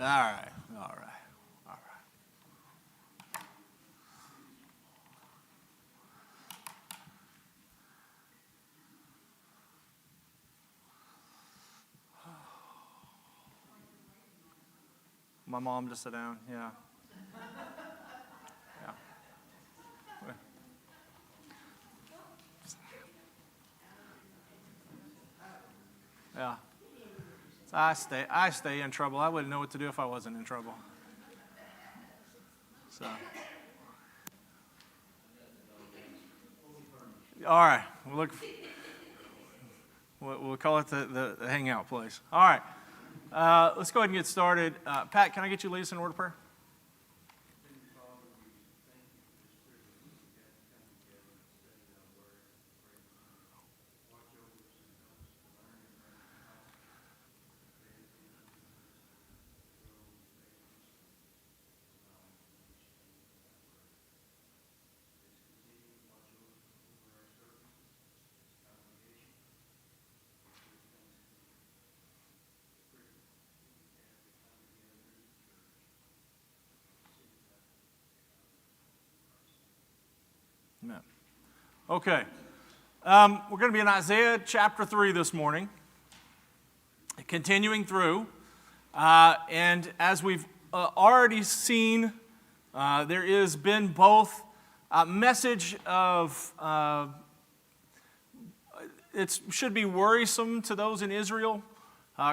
right, all right, all right. My mom just sat down, yeah. Yeah. Yeah. So I stay in trouble. I wouldn't know what to do if I wasn't in trouble. So. All right. We'll call it the hangout place. All right. Let's go ahead and get started. Pat, can I get you to lead us in a word of prayer? Amen. Okay. We're going to be in Isaiah chapter 3 this morning, continuing through. And as we've already seen, there has been both a message of it should be worrisome to those in Israel,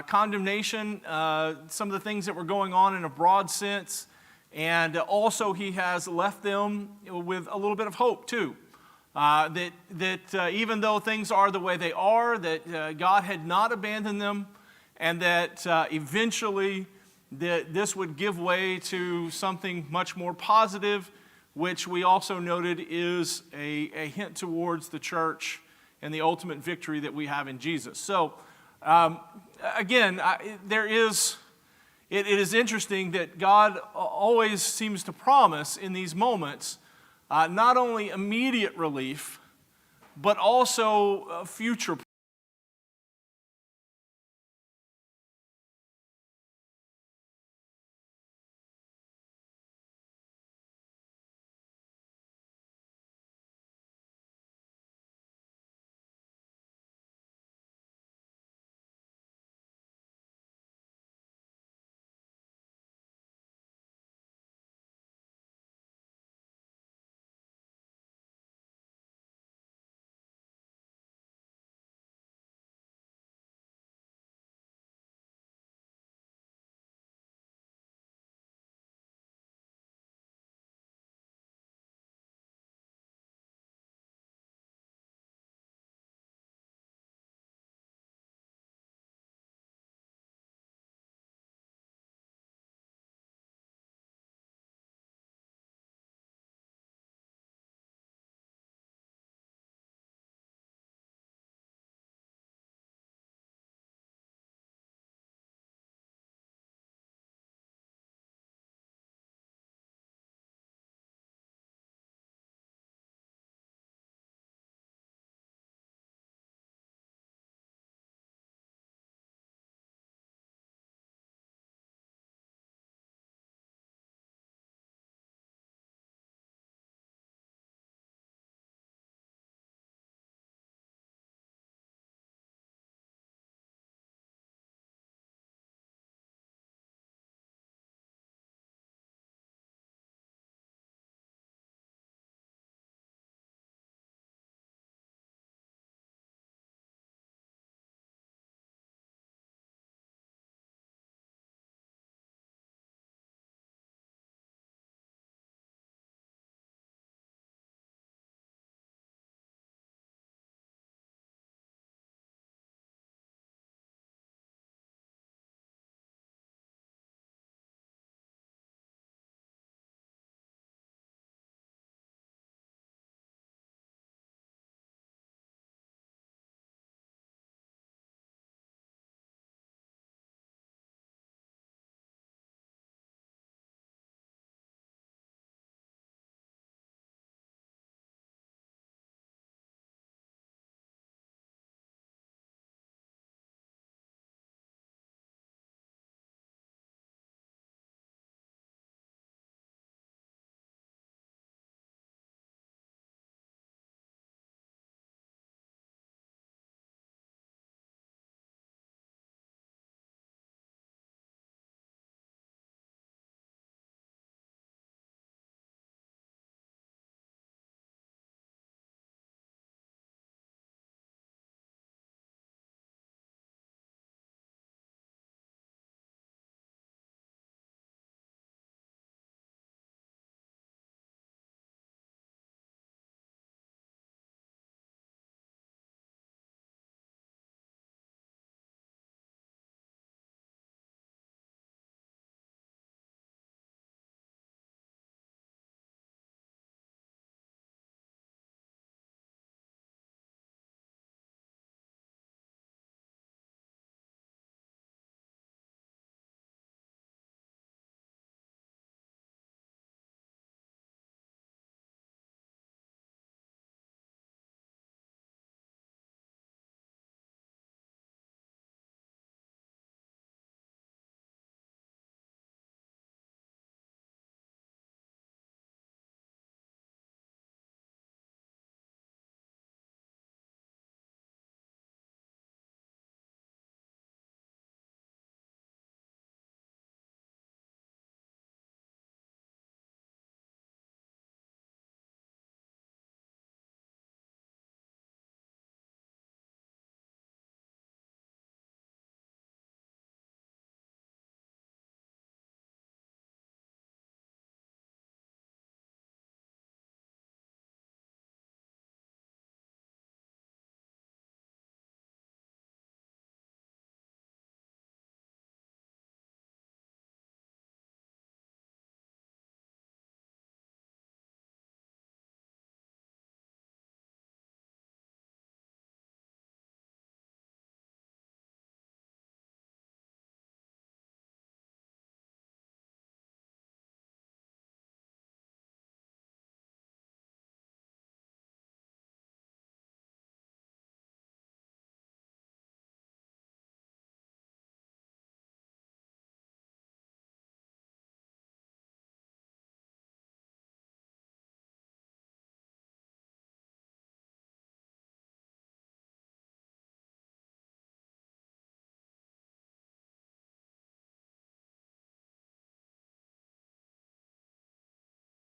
condemnation, some of the things that were going on in a broad sense, and also he has left them with a little bit of hope too. That even though things are the way they are, that God had not abandoned them, and that eventually this would give way to something much more positive, which we also noted is a hint towards the church and the ultimate victory that we have in Jesus. So, again, it is interesting that God always seems to promise in these moments not only immediate relief, but also future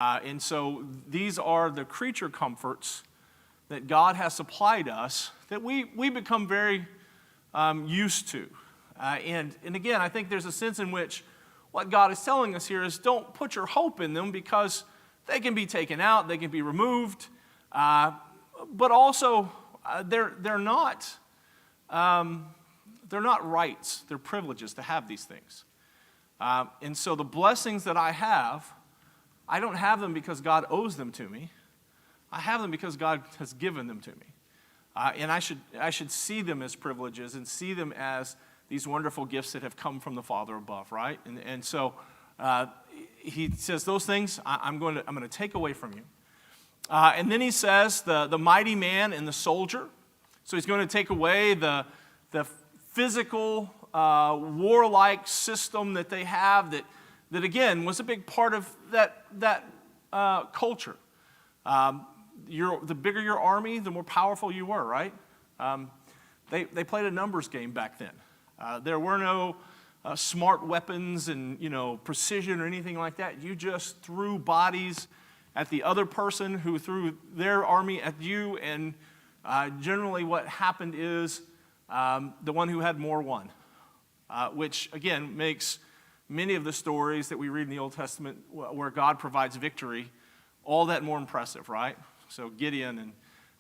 And so these are the creature comforts that God has supplied us that we become very used to. And again, I think there's a sense in which what God is telling us here is don't put your hope in them because they can be taken out, they can be removed, but also they're not rights, they're privileges to have these things. And so the blessings that I don't have them because God owes them to me. I have them because God has given them to me. And I should see them as privileges and see them as these wonderful gifts that have come from the Father above, right? And so he says those things I'm going to take away from you. And then he says the mighty man and the soldier. So he's going to take away the physical warlike system that they have that again was a big part of that culture. The bigger your army, the more powerful you were, right? They played a numbers game back then. There were no smart weapons and precision or anything like that. You just threw bodies at the other person who threw their army at you, and generally what happened is the one who had more won, which again makes many of the stories that we read in the Old Testament where God provides victory all that more impressive, right? So Gideon and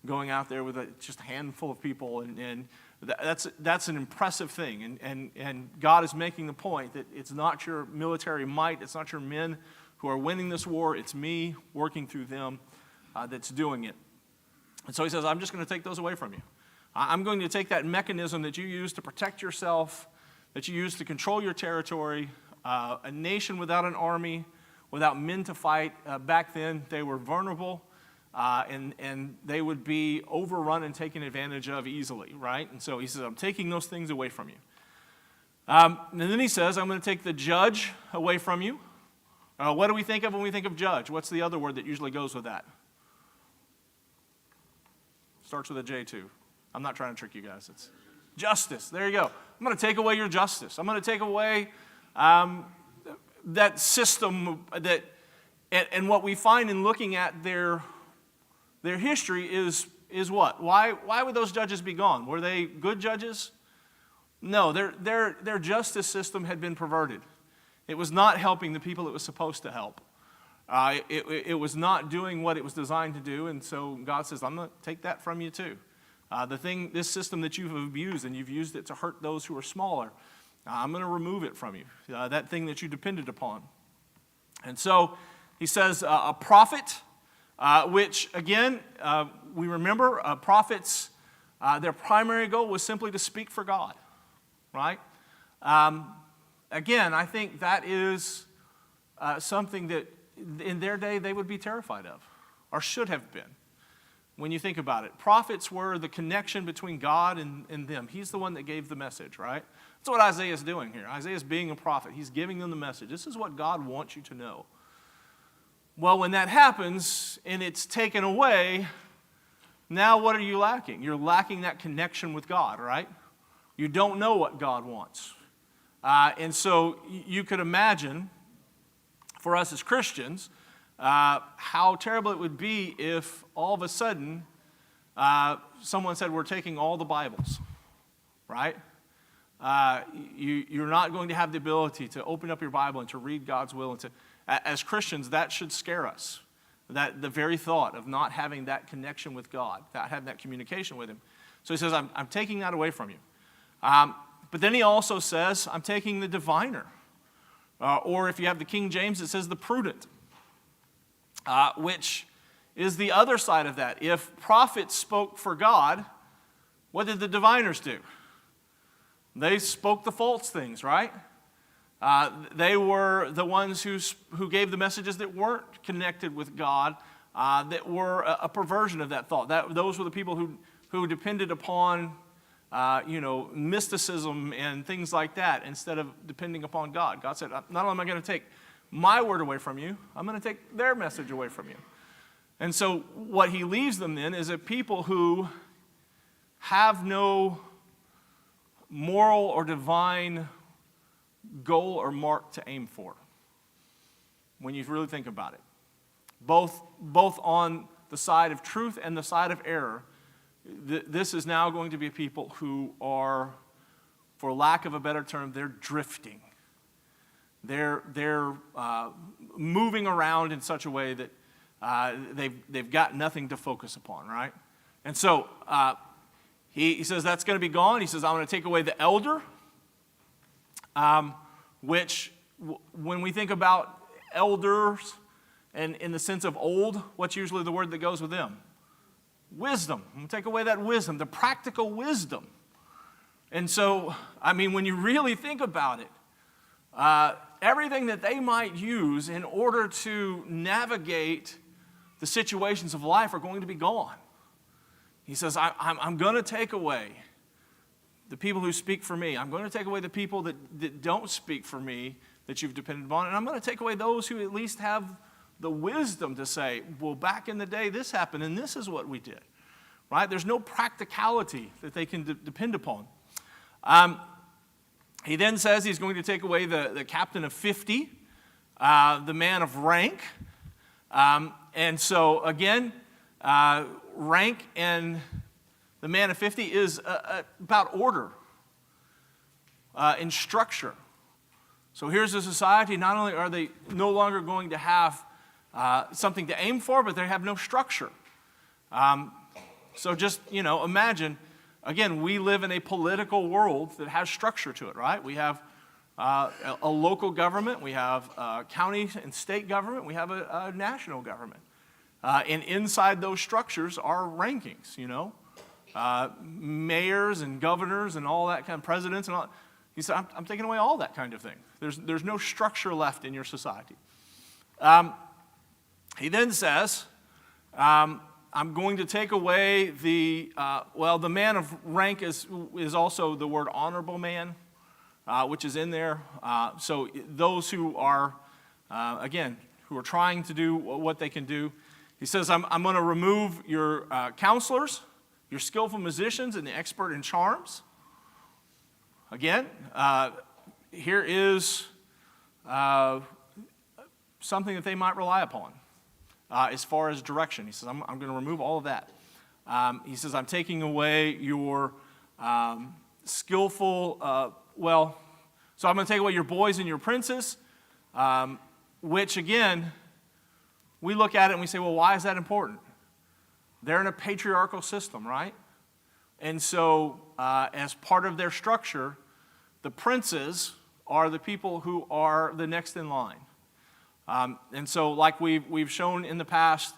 going out there with just a handful of people, and that's an impressive thing. And God is making the point that it's not your military might, it's not your men who are winning this war, it's me working through them that's doing it. And so he says, I'm just going to take those away from you. I'm going to take that mechanism that you use to protect yourself, that you use to control your territory, a nation without an army, without men to fight. Back then, they were vulnerable, and they would be overrun and taken advantage of easily, right? And so he says, I'm taking those things away from you. And then he says, I'm going to take the judge away from you. What do we think of when we think of judge? What's the other word that usually goes with that? Starts with a J too. I'm not trying to trick you guys. It's justice. There you go. I'm going to take away your justice. I'm going to take away that system that, and what we find in looking at their history is what? Why would those judges be gone? Were they good judges? No, their justice system had been perverted. It was not helping the people it was supposed to help. It was not doing what it was designed to do, and so God says, I'm going to take that from you too. This system that you've abused, and you've used it to hurt those who are smaller, I'm going to remove it from you, that thing that you depended upon. And so he says a prophet, which again, we remember prophets, their primary goal was simply to speak for God, right? Again, I think that is something that in their day they would be terrified of, or should have been. When you think about it, prophets were the connection between God and them. He's the one that gave the message, right? That's what Isaiah is doing here. Isaiah is being a prophet. He's giving them the message. This is what God wants you to know. Well, when that happens and it's taken away, now what are you lacking? You're lacking that connection with God, right? You don't know what God wants. And so you could imagine, for us as Christians, how terrible it would be if all of a sudden someone said, we're taking all the Bibles, right? You're not going to have the ability to open up your Bible and to read God's will. And as Christians, that should scare us. That the very thought of not having that connection with God, not having that communication with Him. So he says, I'm taking that away from you. But then he also says, I'm taking the diviner. Or if you have the King James, it says the prudent. Which is the other side of that. If prophets spoke for God, what did the diviners do? They spoke the false things, right? They were the ones who gave the messages that weren't connected with God, that were a perversion of that thought. Those were the people who depended upon mysticism and things like that instead of depending upon God. God said, not only am I going to take my word away from you, I'm going to take their message away from you. And so what he leaves them then is a people who have no moral or divine goal or mark to aim for, when you really think about it. both on the side of truth and the side of error. This is now going to be a people who are, for lack of a better term, they're drifting. They're moving around in such a way that they've got nothing to focus upon, right? And so he says that's going to be gone. He says, I'm going to take away the elder, which when we think about elders and in the sense of old, what's usually the word that goes with them? Wisdom. I'm going to take away that wisdom, the practical wisdom. And so, I mean, when you really think about it, everything that they might use in order to navigate the situations of life are going to be gone. He says, I'm going to take away the people who speak for me. I'm going to take away the people that don't speak for me that you've depended upon. And I'm going to take away those who at least have the wisdom to say, well, back in the day, this happened, and this is what we did. Right? There's no practicality that they can depend upon. He then says he's going to take away the captain of 50, the man of rank. And so, again, rank and the man of 50 is about order and structure. So here's a society, not only are they no longer going to have something to aim for, but they have no structure. So just, imagine, again, we live in a political world that has structure to it, right? We have a local government, we have a county and state government, we have a national government. And inside those structures are rankings, mayors and governors and all that kind of presidents and all. He said, I'm taking away all that kind of thing. There's no structure left in your society. He then says, I'm going to take away the man of rank is also the word honorable man, which is in there. So those who are, who are trying to do what they can do. He says, I'm going to remove your counselors, your skillful musicians, and the expert in charms. Again, here is something that they might rely upon. As far as direction. He says, I'm going to remove all of that. He says, I'm taking away your skillful, so I'm going to take away your boys and your princes, which again, we look at it and we say, well, why is that important? They're in a patriarchal system, right? And so as part of their structure, the princes are the people who are the next in line. And so like we've shown in the past,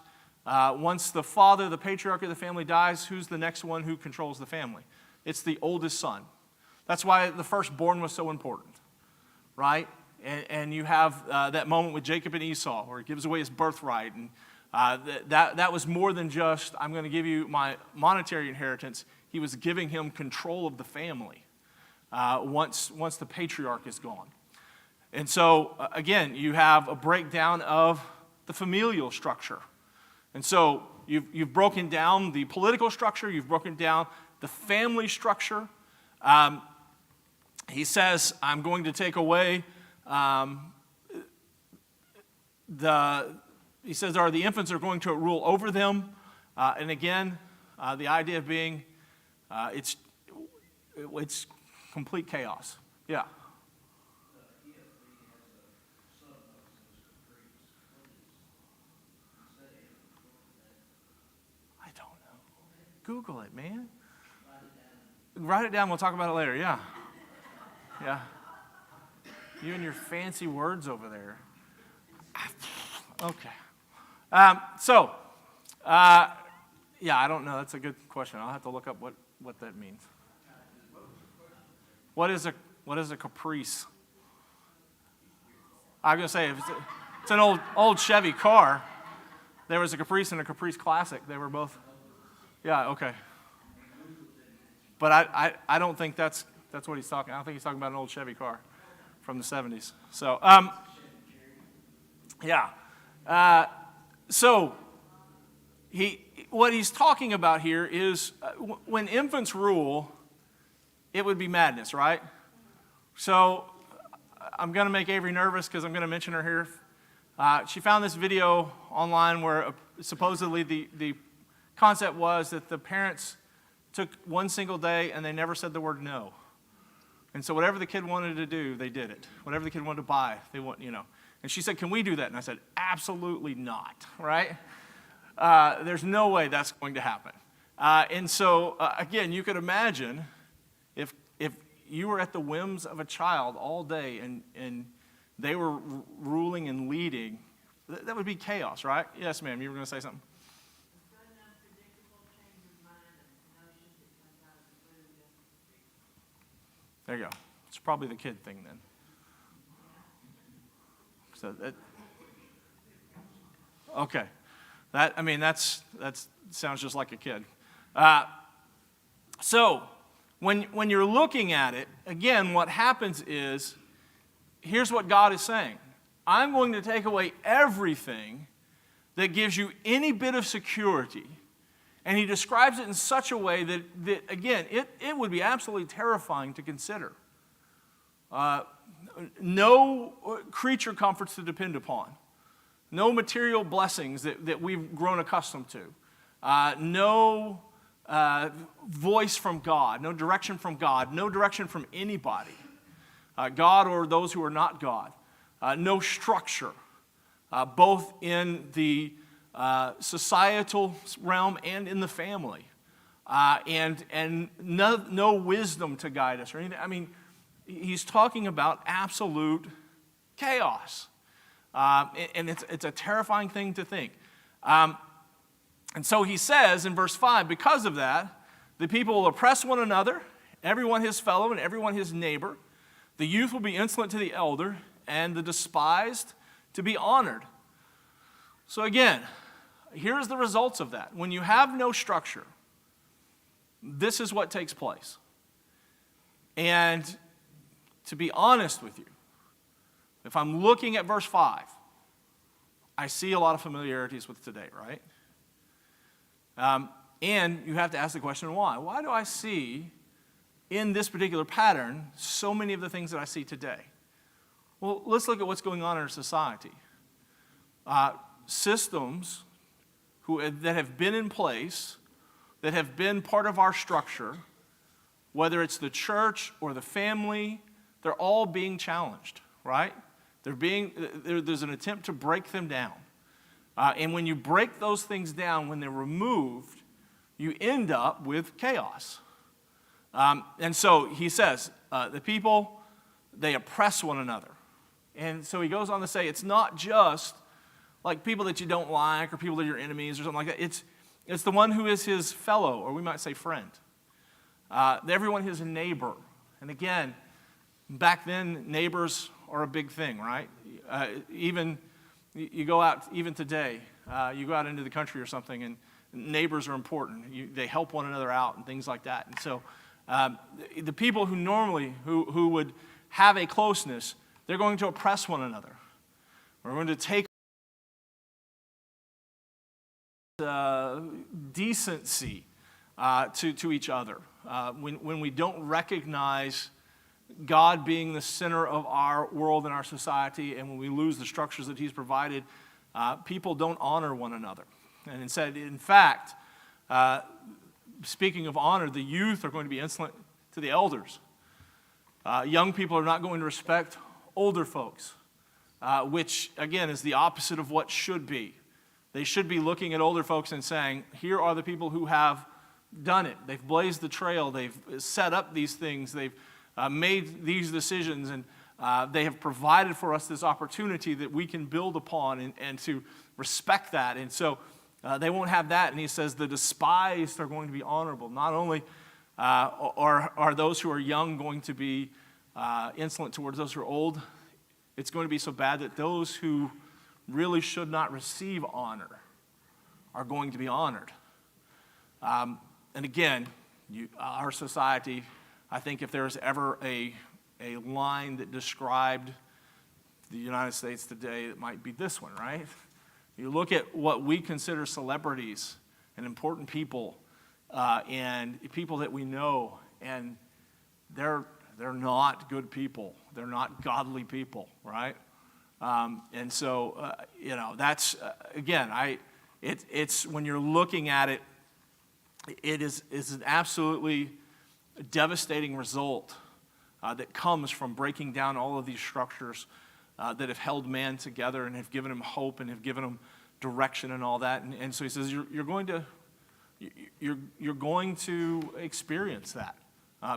once the father, the patriarch of the family dies, who's the next one who controls the family? It's the oldest son. That's why the firstborn was so important, right? And you have that moment with Jacob and Esau where he gives away his birthright. And that was more than just, I'm going to give you my monetary inheritance. He was giving him control of the family once the patriarch is gone. And so, again, you have a breakdown of the familial structure. And so you've broken down the political structure, you've broken down the family structure. He says, I'm going to take away he says, the infants are going to rule over them. And again, the idea being, it's complete chaos. Yeah. Google it, man. Write it down. We'll talk about it later. Yeah. Yeah. You and your fancy words over there. Okay. I don't know. That's a good question. I'll have to look up what that means. What is a caprice? I'm going to say, if it's an old Chevy car, there was a Caprice and a Caprice Classic. They were both... Yeah, okay. But I don't think that's what he's talking. I don't think he's talking about an old Chevy car from the 70s. So, what he's talking about here is when infants rule, it would be madness, right? So I'm going to make Avery nervous because I'm going to mention her here. She found this video online where supposedly the concept was that the parents took one single day and they never said the word no. And so whatever the kid wanted to do, they did it. Whatever the kid wanted to buy, they want, And she said, can we do that? And I said, absolutely not, right? There's no way that's going to happen. And so, again, you could imagine if you were at the whims of a child all day and they were ruling and leading, that would be chaos, right? Yes, ma'am, you were going to say something? There you go. It's probably the kid thing then. So okay. That sounds just like a kid. So when you're looking at it, again, what happens is, here's what God is saying. I'm going to take away everything that gives you any bit of security. And he describes it in such a way that again, it would be absolutely terrifying to consider. No creature comforts to depend upon. No material blessings that we've grown accustomed to. No voice from God. No direction from God. No direction from anybody. God or those who are not God. No structure, both in the societal realm and in the family. And no wisdom to guide us or anything. I mean, he's talking about absolute chaos. And it's a terrifying thing to think. And so he says in verse 5, because of that, the people will oppress one another, everyone his fellow and everyone his neighbor. The youth will be insolent to the elder, and the despised to be honored. So again, here's the results of that. When you have no structure, this is what takes place. And to be honest with you, if I'm looking at verse 5, I see a lot of familiarities with today, right? And you have to ask the question, why? Why do I see in this particular pattern so many of the things that I see today? Well, let's look at what's going on in our society. Systems that have been in place, that have been part of our structure, whether it's the church or the family, they're all being challenged, right? There's an attempt to break them down. And when you break those things down, when they're removed, you end up with chaos. And so he says, the people, they oppress one another. And so he goes on to say, it's not just like people that you don't like or people that are your enemies or something like that. It's the one who is his fellow, or we might say friend. Everyone is a neighbor. And again, back then, neighbors are a big thing, right? Even you go out, even today, you go out into the country or something, and neighbors are important. They help one another out and things like that. And so the people who normally, who would have a closeness, they're going to oppress one another. We're going to take decency to each other. When we don't recognize God being the center of our world and our society, and when we lose the structures that he's provided, people don't honor one another. And instead, in fact, speaking of honor, the youth are going to be insolent to the elders. Young people are not going to respect older folks, which, again, is the opposite of what should be. They should be looking at older folks and saying, here are the people who have done it. They've blazed the trail. They've set up these things. They've made these decisions, and they have provided for us this opportunity that we can build upon and to respect that. And so they won't have that. And he says the despised are going to be honorable. Not only are those who are young going to be insolent towards those who are old, it's going to be so bad that those who really should not receive honor are going to be honored. And again, our society, I think if there was ever a line that described the United States today, it might be this one, right? You look at what we consider celebrities and important people and people that we know, and they're not good people. They're not godly people, right? And so, that's, again, it's when you're looking at it, it is an absolutely devastating result that comes from breaking down all of these structures that have held man together and have given him hope and have given him direction and all that. And so he says, you're going to experience that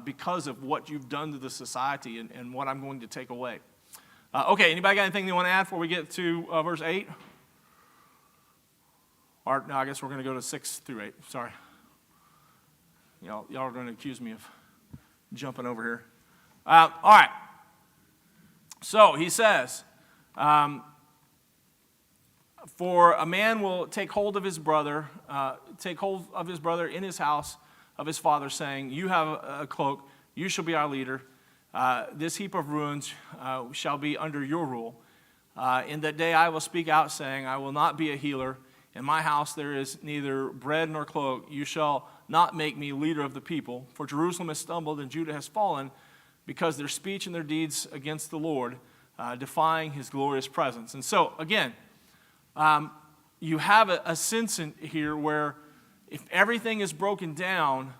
because of what you've done to the society and what I'm going to take away. Okay, anybody got anything they want to add before we get to verse 8? Or, no, I guess we're going to go to 6 through 8. Sorry. Y'all are going to accuse me of jumping over here. All right. So he says, for a man will take hold of his brother in his house of his father, saying, you have a cloak, you shall be our leader. This heap of ruins shall be under your rule. In that day I will speak out, saying, I will not be a healer. In my house there is neither bread nor cloak. You shall not make me leader of the people. For Jerusalem has stumbled and Judah has fallen, because their speech and their deeds against the Lord, defying his glorious presence. And so, again, you have a sense in here where if everything is broken down,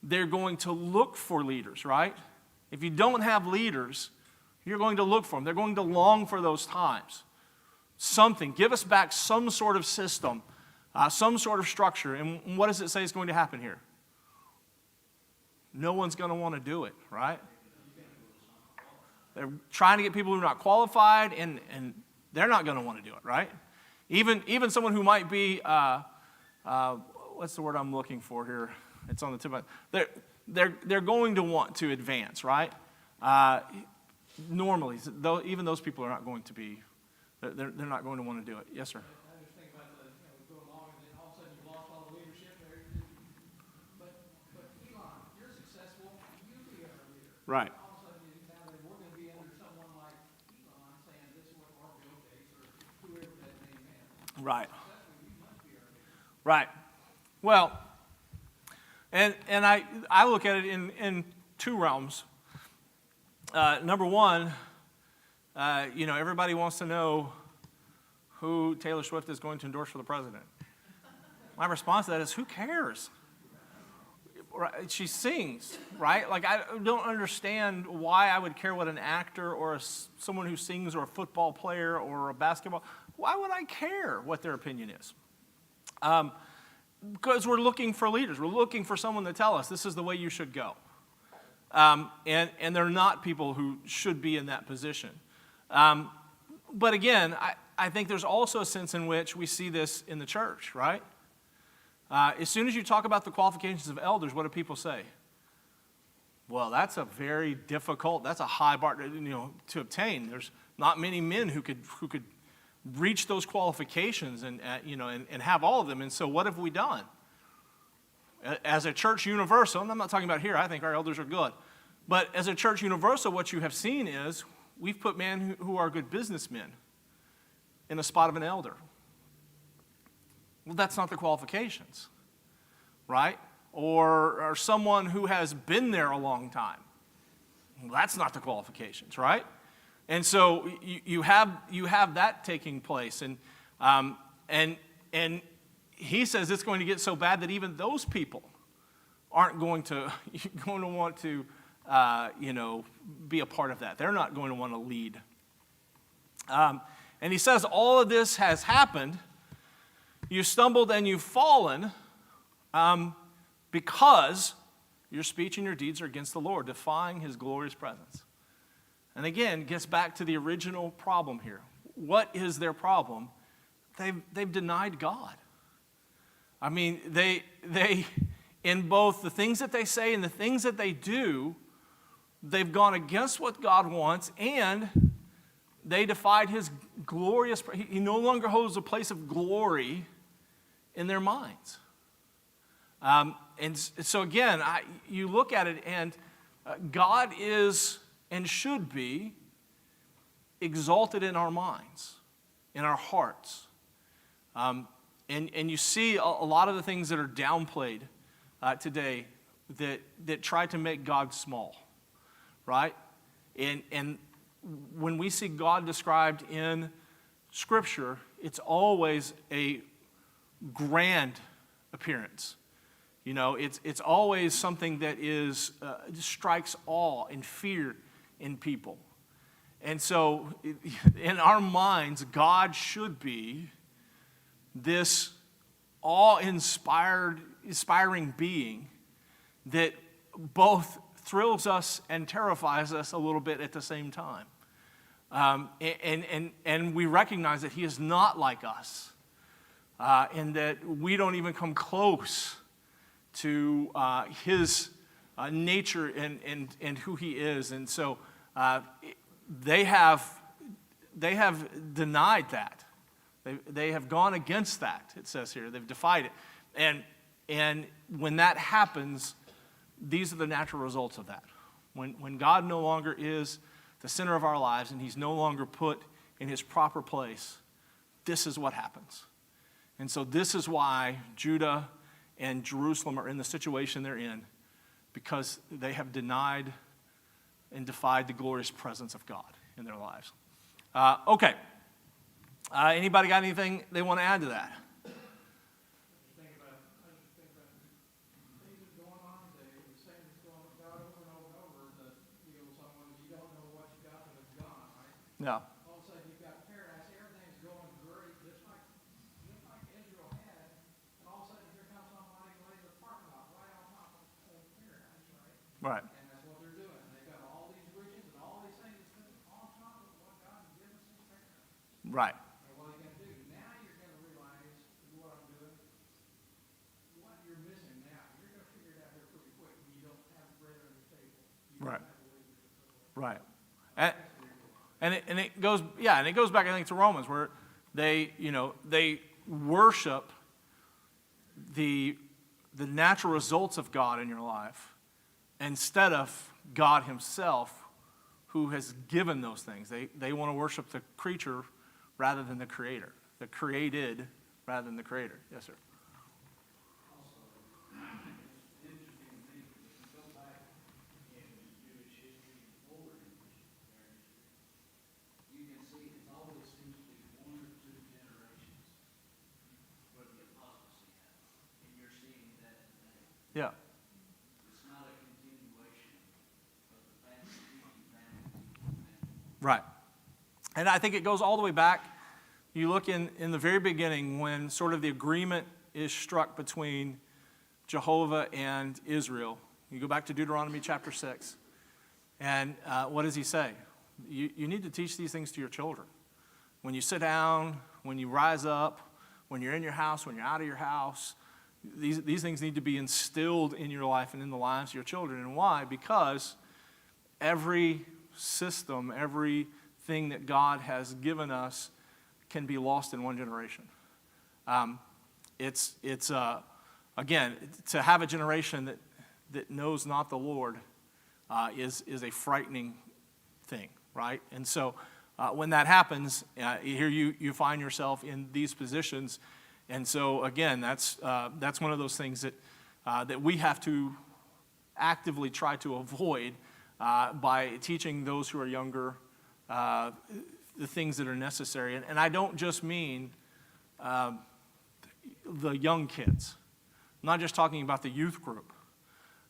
they're going to look for leaders, right? If you don't have leaders, you're going to look for them. They're going to long for those times. Something. Give us back some sort of system, some sort of structure. And what does it say is going to happen here? No one's going to want to do it, right? They're trying to get people who are not qualified, and they're not going to want to do it, right? Even someone who might be, what's the word I'm looking for here? It's on the tip of my, they're going to want to advance, right? Normally, even those people are not going to be, they're not going to want to do it. Yes, sir? I just think about go along and then all of a sudden you've lost all the leadership there. But Elon, you're successful, you be our leader. Right. All of a sudden now that we're going to be under someone like Elon saying this is what our bill takes, or whoever that name is. Right. You must be our leader. Right. Well, and I look at it in two realms. Number one, everybody wants to know who Taylor Swift is going to endorse for the president. My response to that is, who cares? Right? She sings, right? Like, I don't understand why I would care what an actor or someone who sings or a football player or a basketball, why would I care what their opinion is? Because we're looking for leaders. We're looking for someone to tell us this is the way you should go. And they're not people who should be in that position. But again, I think there's also a sense in which we see this in the church, right? As soon as you talk about the qualifications of elders, what do people say? Well, that's a very difficult, that's a high bar to obtain. There's not many men who could reach those qualifications and have all of them. And so what have we done? As a church universal, and I'm not talking about here, I think our elders are good. But as a church universal, what you have seen is we've put men who are good businessmen in a spot of an elder. Well, that's not the qualifications, right? Or someone who has been there a long time. Well, that's not the qualifications, right? And so you have that taking place, and he says it's going to get so bad that even those people aren't going to want to be a part of that. They're not going to want to lead. And he says all of this has happened. You stumbled and you've fallen because your speech and your deeds are against the Lord, defying his glorious presence. And again, gets back to the original problem here. What is their problem? They've denied God. I mean, they in both the things that they say and the things that they do, they've gone against what God wants, and they defied his glorious. He no longer holds a place of glory in their minds. And so again, you look at it, and God is and should be exalted in our minds, in our hearts. And you see a lot of the things that are downplayed today that try to make God small, right? And when we see God described in Scripture, it's always a grand appearance. You know, it's always something that strikes awe and fear in people. And so, in our minds, God should be this awe-inspiring being that both thrills us and terrifies us a little bit at the same time. And we recognize that he is not like us, and that we don't even come close to his nature and who he is. And so they have denied that. They have gone against that, it says here. They've defied it. And when that happens, these are the natural results of that. When God no longer is the center of our lives and he's no longer put in his proper place, this is what happens. And so this is why Judah and Jerusalem are in the situation they're in, because they have denied and defied the glorious presence of God in their lives. Okay. Anybody got anything they want to add to that? I just think about things that are going on today, the same that's going with God over and over and over. The deal with someone is you don't know what you got till it's gone, right? No. All of a sudden you've got paradise, everything's going great, just like Israel had, and all of a sudden here comes somebody and lays a parking lot right on top of paradise, right? Right. And that's what they're doing. They've got all these riches and all these things that's on top of what God has given us in paradise. Right. And what are you going to do? Now you're going to realize what I'm doing, what you're missing now. You're going to figure it out here pretty quick when you don't have bread on your table. You Right. don't have to leave it for the Right. And it goes back, I think, to Romans, where they worship the natural results of God in your life instead of God himself, who has given those things. They want to worship the creature rather than the creator, the created rather than the creator. Yes, sir. Yeah. It's not a continuation of the family. Right. And I think it goes all the way back. You look in the very beginning when sort of the agreement is struck between Jehovah and Israel. You go back to Deuteronomy chapter 6. And what does he say? You need to teach these things to your children. When you sit down, when you rise up, when you're in your house, when you're out of your house, these things need to be instilled in your life and in the lives of your children. And why? Because every system, everything that God has given us can be lost in one generation. Again, to have a generation that knows not the Lord is a frightening thing, right? And so when that happens, here you find yourself in these positions. And so again, that's one of those things that we have to actively try to avoid by teaching those who are younger the things that are necessary. And I don't just mean the young kids. I'm not just talking about the youth group.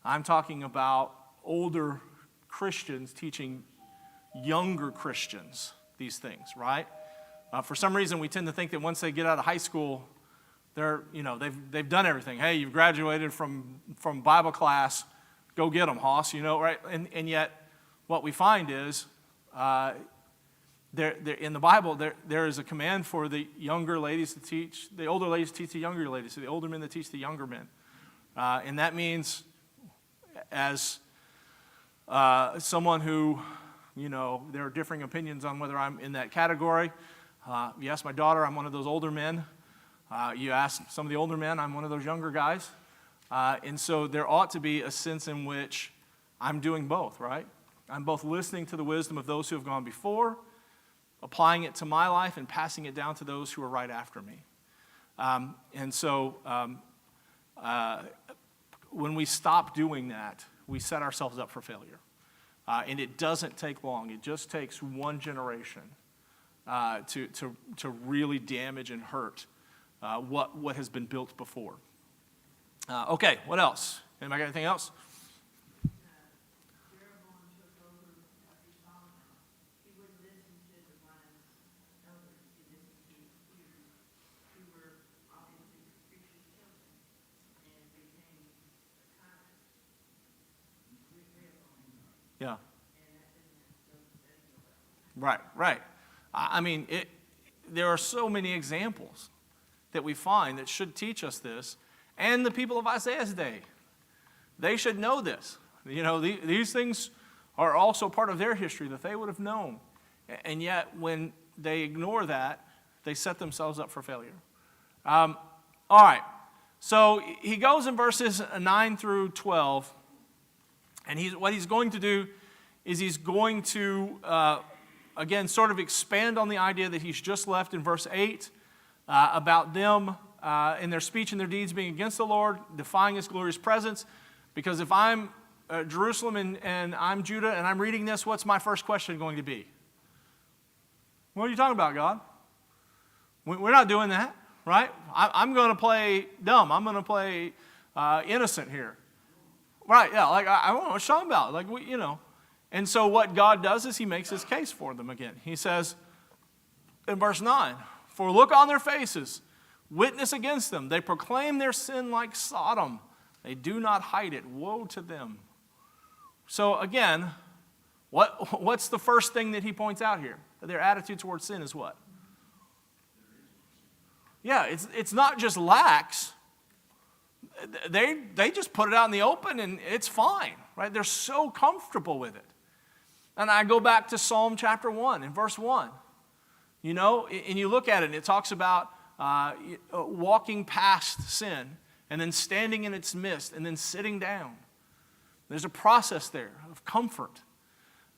I'm talking about older Christians teaching younger Christians these things, right? For some reason, we tend to think that once they get out of high school, they've done everything. Hey, you've graduated from Bible class, go get them, Hoss, right? And yet, what we find is, there in the Bible, there is a command for the younger ladies to teach, the older ladies to teach the younger ladies, so the older men to teach the younger men. And that means, as someone who, there are differing opinions on whether I'm in that category. You ask my daughter, I'm one of those older men. You ask some of the older men, I'm one of those younger guys. And so there ought to be a sense in which I'm doing both, right? I'm both listening to the wisdom of those who have gone before, applying it to my life, and passing it down to those who are right after me. And so when we stop doing that, we set ourselves up for failure. And it doesn't take long. It just takes one generation to really damage and hurt what has been built before. Okay, what else? Anybody got anything else? Jeroboam took over after Solomon. He wouldn't listen to the wise elders. He listened to his peers, who were obviously preacher's children, and became a tyrant with Rehoboam. Yeah. And that didn't go well. Right. I mean, there are so many examples that we find that should teach us this. And the people of Isaiah's day, they should know this. You know, these things are also part of their history that they would have known. And yet, when they ignore that, they set themselves up for failure. All right. So he goes in verses 9 through 12. And what he's going to do is he's going to, again, sort of expand on the idea that he's just left in verse 8 about them in their speech and their deeds being against the Lord, defying his glorious presence. Because if I'm Jerusalem and I'm Judah and I'm reading this, what's my first question going to be? What are you talking about, God? We're not doing that, right? I'm going to play dumb. I'm going to play innocent here. Right, yeah, like I don't know what you're talking about. Like, you know. And so what God does is he makes his case for them again. He says in verse 9, "For look on their faces, witness against them. They proclaim their sin like Sodom. They do not hide it. Woe to them." So again, what's the first thing that he points out here? Their attitude towards sin is what? Yeah, it's not just lax. They just put it out in the open and it's fine, right? They're so comfortable with it. And I go back to Psalm chapter 1 in verse 1. You know, and you look at it and it talks about walking past sin and then standing in its midst and then sitting down. There's a process there of comfort.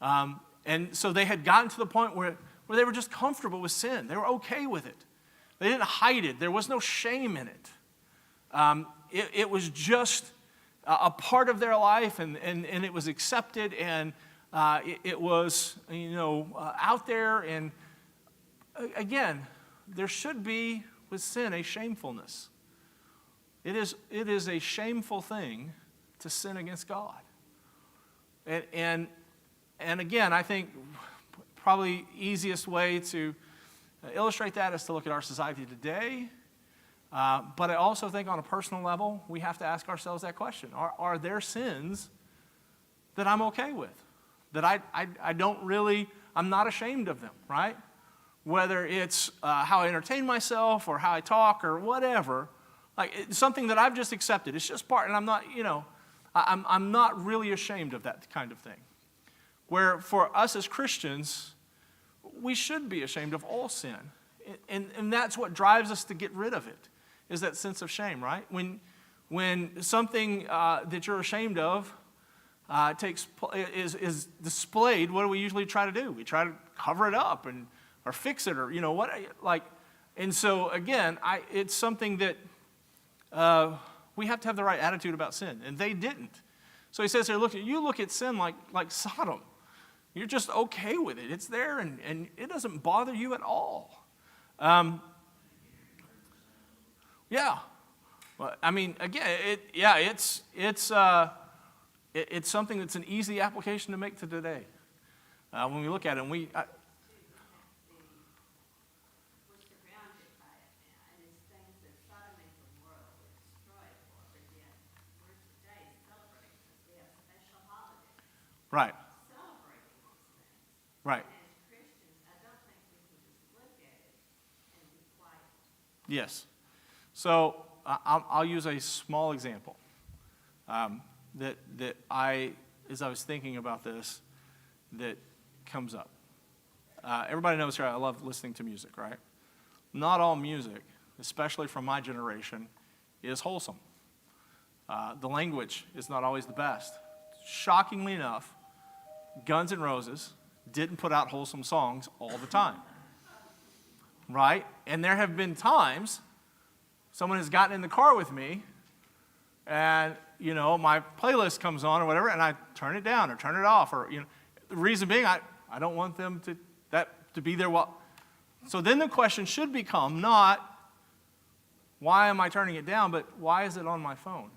And so they had gotten to the point where they were just comfortable with sin. They were okay with it. They didn't hide it. There was no shame in it. It was just a part of their life, and it was accepted, and it was, out there. And again, there should be with sin a shamefulness. It is a shameful thing to sin against God. And again, I think probably easiest way to illustrate that is to look at our society today. But I also think on a personal level, we have to ask ourselves that question. Are there sins that I'm okay with? That I don't really, I'm not ashamed of them, right? Whether it's how I entertain myself or how I talk or whatever. Like, it's something that I've just accepted. It's just part, and I'm not, I'm not really ashamed of that kind of thing. Where for us as Christians, we should be ashamed of all sin. And that's what drives us to get rid of it, is that sense of shame, right? When something that you're ashamed of is displayed, what do we usually try to do? We try to cover it up or fix it, or what, like. And so again, it's something that we have to have the right attitude about sin, and they didn't. So he says here, you look at sin like Sodom. You're just okay with it. It's there, and it doesn't bother you at all. Yeah. Well, I mean, again, it's something that's an easy application to make to today. When we look at it, We're surrounded by it now, and it's things that Sodom and Gomorrah were destroyed for, but yet we're today celebrating because we have special holidays right, celebrating these things. right, And as Christians, I don't think we can just look at it and be quiet. yes. So I'll use a small example that as I was thinking about this, that comes up. Everybody knows here I love listening to music, right? Not all music, especially from my generation, is wholesome. The language is not always the best. Shockingly enough, Guns N' Roses didn't put out wholesome songs all the time, right? And there have been times someone has gotten in the car with me and, my playlist comes on or whatever, and I turn it down or turn it off, or, the reason being, I don't want them to be there while. So then the question should become not, why am I turning it down, but why is it on my phone?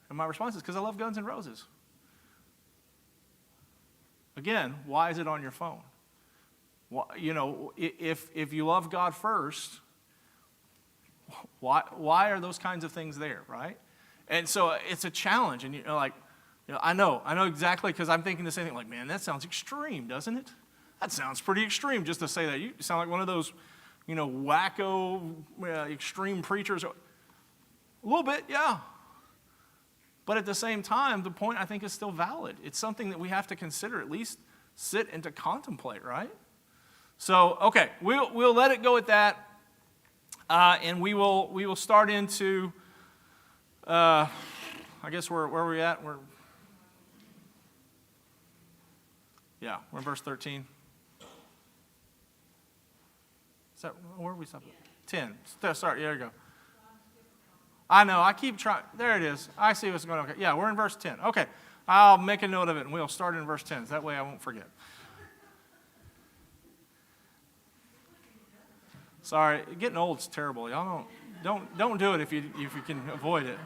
And my response is, because I love Guns N' Roses. Again, why is it on your phone? If you love God first, why are those kinds of things there, right? And so it's a challenge, and I know exactly, because I'm thinking the same thing. Like, man, that sounds extreme, doesn't it? That sounds pretty extreme, just to say that. You sound like one of those, wacko, extreme preachers. A little bit, yeah. But at the same time, the point I think is still valid. It's something that we have to consider, at least sit and to contemplate, right? So, okay, we'll let it go at that, and we will start into. I guess where are we at? We're in verse 13. Is that where are we stopping? 10. Sorry, there you go. I know, I keep trying. There it is. I see what's going on. Okay. Yeah, we're in verse 10. Okay, I'll make a note of it, and we'll start in verse 10. That way I won't forget. Sorry, getting old is terrible. Y'all don't do it if you can avoid it.